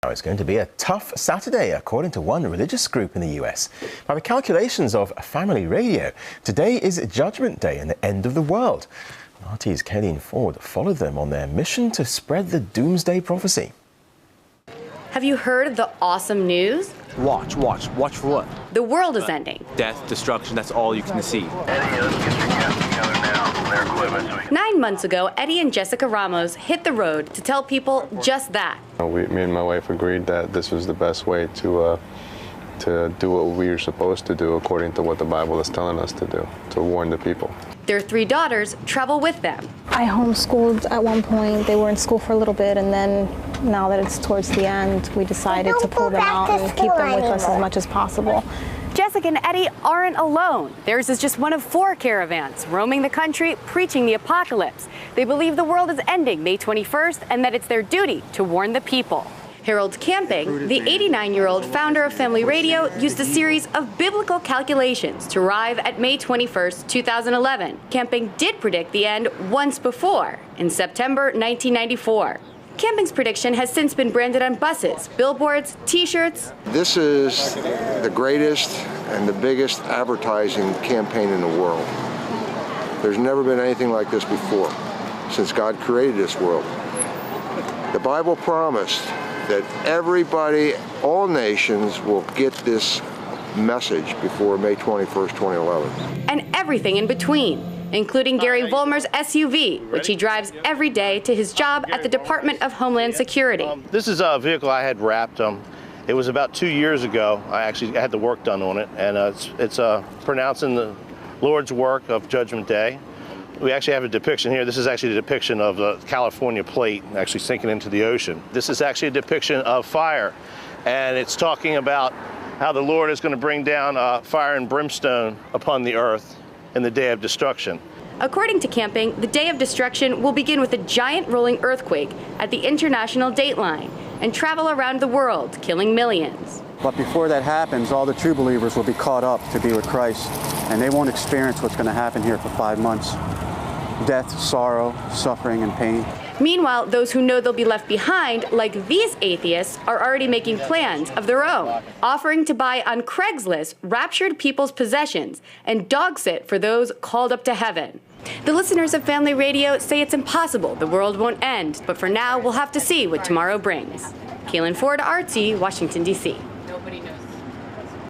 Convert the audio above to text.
It's going to be a tough Saturday, according to one religious group in the US. By the calculations of Family Radio, today is Judgment Day and the end of the world. RT's Kelly and Ford followed them on their mission to spread the Doomsday prophecy. Have you heard the awesome news? Watch for what? The world is ending. Death, destruction, that's all you can see. 9 months ago, Eddie and Jessica Ramos hit the road to tell people just that. Me and my wife agreed that this was the best way to do what we are supposed to do according to what the Bible is telling us to do, to warn the people. Their 3 daughters travel with them. I homeschooled at one point. They were in school for a little bit, and then now that it's towards the end, we decided to pull them out and keep them with us as much as possible. Jessica and Eddie aren't alone. Theirs is just one of 4 caravans roaming the country, preaching the apocalypse. They believe the world is ending May 21st and that it's their duty to warn the people. Harold Camping, the 89-year-old founder of Family Radio, used a series of biblical calculations to arrive at May 21st, 2011. Camping did predict the end once before, in September 1994. Camping's prediction has since been branded on buses, billboards, T-shirts. This is the greatest and the biggest advertising campaign in the world. There's never been anything like this before, since God created this world. The Bible promised that everybody, all nations, will get this message before May 21st, 2011. And everything in between, including Gary Vollmer's SUV, which he drives every day to his job at the Department of Homeland Security. This is a vehicle I had wrapped. It was about 2 years ago. I actually had the work done on it, and it's pronouncing the Lord's work of Judgment Day. We actually have a depiction here. This is actually a depiction of the California plate actually sinking into the ocean. This is actually a depiction of fire, and it's talking about how the Lord is going to bring down fire and brimstone upon the earth in the day of destruction. According to Camping, the day of destruction will begin with a giant rolling earthquake at the international date line and travel around the world, killing millions. But before that happens, all the true believers will be caught up to be with Christ, and they won't experience what's going to happen here for 5 months. Death, sorrow, suffering, and pain. Meanwhile, those who know they'll be left behind, like these atheists, are already making plans of their own, offering to buy on Craigslist raptured people's possessions and dog sit for those called up to heaven. The listeners of Family Radio say it's impossible the world won't end, but for now, we'll have to see what tomorrow brings. Kaylin Ford, RT, Washington, D.C.